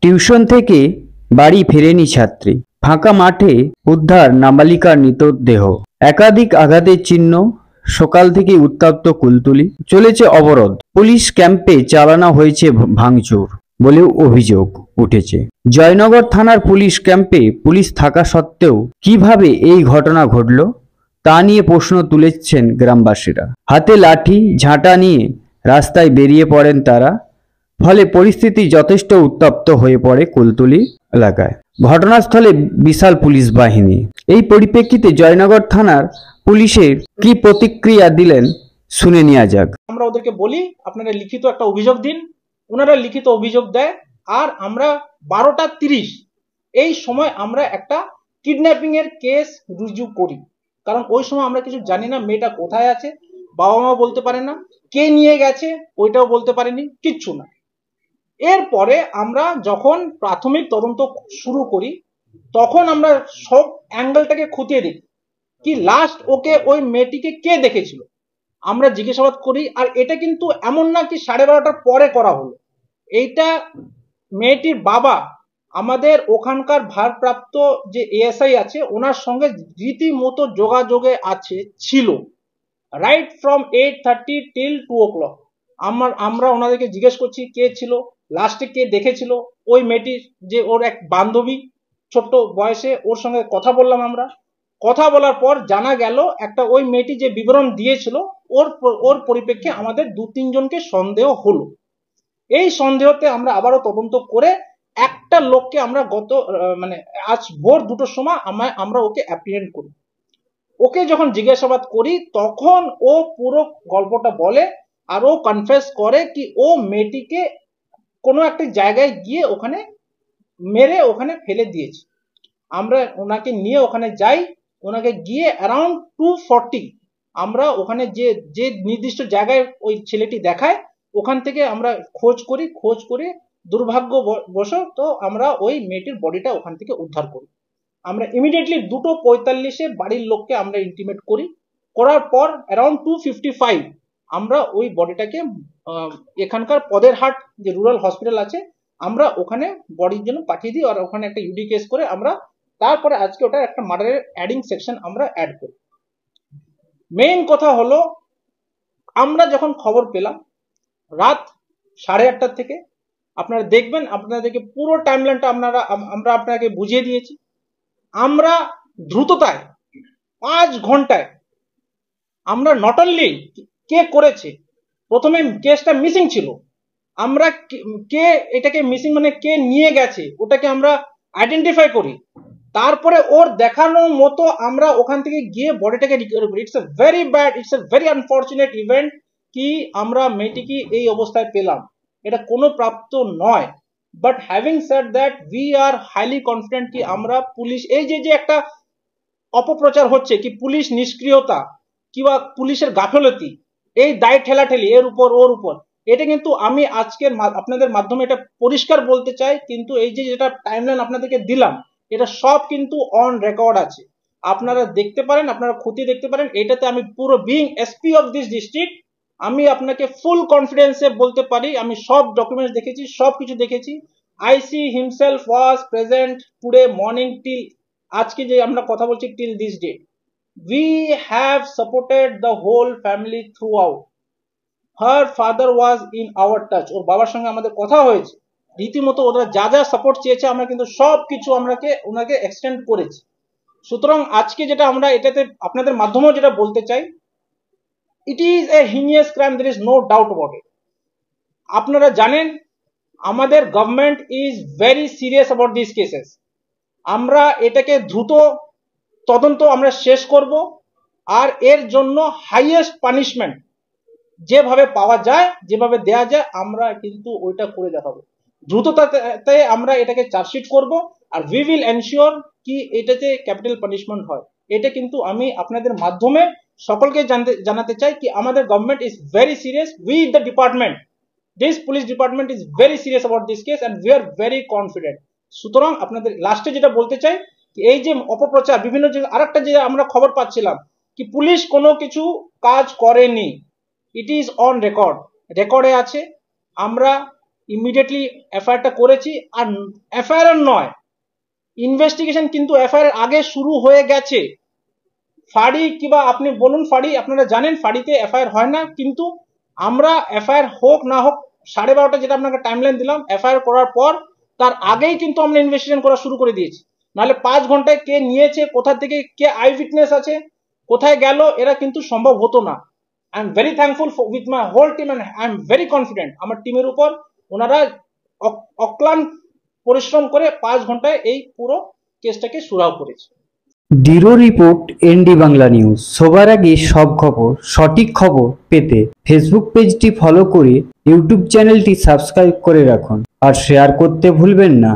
Tuition থেকে বাড়ি ফেরেনি ছাত্রী, ফাঁকা মাঠে উদ্ধার নাবালিকার মৃতদেহ, একাধিক আঘাতের চিহ্ন, সকাল থেকে উত্তপ্ত কুলতলি, চলেছে অবরোধ, পুলিশ ক্যাম্পে চালানো হয়েছে ভাঙচুর বলেও অভিযোগ উঠেছে। জয়নগর থানার পুলিশ ক্যাম্পে পুলিশ থাকা সত্ত্বেও কিভাবে এই ঘটনা ঘটল তা নিয়ে প্রশ্ন তুলেছেন গ্রামবাসীরা। হাতে লাঠি ঝাঁটা নিয়ে রাস্তায় বেরিয়ে পড়েন তারা, ফলে পরিস্থিতি যথেষ্ট উত্তপ্ত হয়ে পড়ে কুলতলি এলাকায়। ঘটনাস্থলে বিশাল পুলিশ বাহিনী। এই পরিপ্রেক্ষিতে জয়নগর থানার পুলিশের কি প্রতিক্রিয়া দিলেন শুনে নেওয়া যাক। আমরা ওদেরকে বলি আপনারা লিখিত একটা অভিযোগ দিন, ওনারা লিখিত অভিযোগ দেয়, আর আমরা 12:30 এই সময় আমরা একটা কিডন্যাপিং এর কেস রুজু করি। কারণ ওই সময় আমরা কিছু জানি না, মেয়েটা কোথায় আছে, বাবা মা বলতে পারে না, কে নিয়ে গেছে ওইটাও বলতে পারেনি, কিচ্ছু না। এরপরে আমরা যখন প্রাথমিক তদন্ত শুরু করি তখন আমরা সব অ্যাঙ্গেলটাকে খুঁটিয়ে দিই কি লাস্ট ওকে ওই মেয়েটিকে কে দেখেছিল, আমরা জিজ্ঞাসাবাদ করি। আর এটা কিন্তু এমন না কি 12:30টার পরে করা হলো, এইটা মেয়েটির বাবা আমাদের ওখানকার ভারপ্রাপ্ত যে এএসআই আছে ওনার সঙ্গে রীতিমতো যোগাযোগে ছিল রাইট ফ্রম 8:30 till 2 o'clock। আমরা ওনাদেরকে জিজ্ঞেস করছি কে ছিল, লাস্টে কে দেখেছিল। ওই মেয়েটির যে ওর এক বান্ধবী ছোট্ট বয়সে, ওর সঙ্গে কথা বললাম আমরা। কথা বলার পর জানা গেল একটা ওই মেয়েটি যে বিবরণ দিয়েছিল ওর পরিপ্রেক্ষে আমাদের 2-3 জনকে সন্দেহ হলো। এই সন্দেহতে আমরা আবারও তদন্ত করে একটা লোককে আমরা আজ ভোর 2টোর সময় আমরা ওকে অ্যাপ্রিহেন্ড করি। ওকে যখন জিজ্ঞাসাবাদ করি তখন ও পুরো গল্পটা বলে, আর ও কনফেস করে কি ও মেয়েটিকে কোনো একটা জায়গায় গিয়ে ওখানে মেরে ওখানে ফেলে দিয়েছে। আমরা ওনাকে নিয়ে ওখানে যাই, ওনাকে গিয়ে অ্যারাউন্ড 2:40 আমরা ওখানে যে নির্দিষ্ট জায়গায় ওই ছেলেটি দেখায় ওখান থেকে আমরা খোঁজ করে দুর্ভাগ্যবশত আমরা ওই মেয়েটির বডিটা ওখান থেকে উদ্ধার করি। আমরা ইমিডিয়েটলি 2:45 বাড়ির লোককে আমরা ইন্টিমেট করি, করার পর অ্যারাউন্ড 2:55 আমরা ওই বডিটাকে এখানকার পদেরহাট যে রুরাল হসপিটাল আছে আমরা ওখানে বডির জন্য পাঠিয়ে দিই, আর ওখানে একটা ইউডি কেস করে আমরা তারপরে আজকে ওটা একটা মার্ডারের অ্যাডিং সেকশন আমরা অ্যাড করি। মেইন কথা হলো আমরা যখন খবর পেলাম রাত 8:30 থেকে, আপনারা দেখবেন আপনাদেরকে পুরো টাইমলাইনটা আমরা আপনাকে বুঝিয়ে দিয়েছি। আমরা দ্রুততায় 5 ঘন্টায় আমরা নট অনলি কে করেছে, প্রথমে কেসটা মিসিং ছিল, আমরা কে এটাকে মিসিং মানে কে নিয়ে গেছে ওটাকে আমরা আইডেন্টিফাই করি, তারপরে ওর দেখানো মতো আমরা ওখান থেকে গিয়ে বডিটাকে রিকভার করি। It's a very bad, it's a very unfortunate event কি আমরা মেয়েটিকে এই অবস্থায় পেলাম, এটা কোনো প্রাপ্ত নয়। But having said that we are highly confident কি আমরা পুলিশ এই যে একটা অপপ্রচার হচ্ছে কি পুলিশ নিষ্ক্রিয়তা কিংবা পুলিশের গাফলতি, এই দায় ঠেলাঠেলি এর উপর ওর উপর, এটা কিন্তু আমি আজকের আপনাদের মাধ্যমে এটা পরিষ্কার বলতে চাই। কিন্তু এই যে যেটা টাইমলাইন আপনাদেরকে দিলাম এটা সব কিন্তু অন রেকর্ড আছে, আপনারা দেখতে পারেন, আপনারা খতিয়ে দেখতে পারেন। এটাতে আমি পুরো being SP of this district আমি আপনাকে ফুল কনফিডেন্সে বলতে পারি, আমি সব ডকুমেন্টস দেখেছি, সব কিছু দেখেছি। IC himself was present today morning till আজকে যে আমরা কথা বলছি till this day. We have supported the whole family throughout. Her father was in our touch. ওর বাবার সঙ্গে আমাদের কথা হয়েছে, রীতিমতো ওরা যা যা সাপোর্ট চেয়েছে আমরা কিন্তু সব কিছু ওনাকে এক্সটেন্ড করেছি। সুতরাং আজকে যেটা আমরা এটাতে আপনাদের মাধ্যমেও যেটা বলতে চাই, it is a heinous crime, there is no doubt about it. আপনারা জানেন আমাদের government is very serious about this cases. আমরা এটাকে দ্রুত তদন্ত আমরা শেষ করব, আর এর জন্য হাইয়েস্ট পানিশমেন্ট যেভাবে পাওয়া যায় যেভাবে দেয়া যায় আমরা কিন্তু ওইটা করে দেখাবো। দ্রুততাতে আমরা এটাকে চার্জশিট করব, আর উই উইল এনশিওর কি এটাতে ক্যাপিটাল পানিশমেন্ট হয়। এটা কিন্তু আমি আপনাদের মাধ্যমে সকলকে জানাতে চাই কি আমাদের government is very serious with the department, this police department is very serious about this case and we are very confident. সুতরাং আপনাদের লাস্টে যেটা বলতে চাই এই যে অপপ্রচার বিভিন্ন আরেকটা যে আমরা খবর পাচ্ছিলাম কি পুলিশ কোনো কিছু কাজ করেনি, ইট ইজ অন রেকর্ড, রেকর্ডে আছে। আমরা ইমিডিয়েটলি এফআইআরটা করেছি। আর এফআইআর নয়, ইনভেস্টিগেশন কিন্তু এফআইআর আগে শুরু হয়ে গেছে। ফাঁড়ি কিংবা আপনি বলুন ফাঁড়ি, আপনারা জানেন ফাঁড়িতে এফআইআর হয় না, কিন্তু আমরা এফআইআর হোক না হোক 12:30 যেটা আপনাকে টাইমলাইন দিলাম, এফআইআর করার পর তার আগেই কিন্তু আমরা ইনভেস্টিগেশন করা শুরু করে দিয়েছি। নাহলে 5 ঘন্টায় কে নিয়েছে, কোথা থেকে, কে আই উইটনেস আছে, কোথায় গেল, এরা কিন্তু সম্ভব হতো না। I am very thankful with my whole team and I am very confident আমার টিমের উপর। ওনারা অক্লান্ত পরিশ্রম করে 5 ঘন্টায় এই পুরো কেসটাকে সুরাহ করেছে। Bureau report, ND Bangla news. সবার আগে সব খবর, সঠিক খবর পেতে ফেসবুক পেজটি ফলো করে ইউটিউব চ্যানেলটি সাবস্ক্রাইব করে রাখুন আর শেয়ার করতে ভুলবেন না।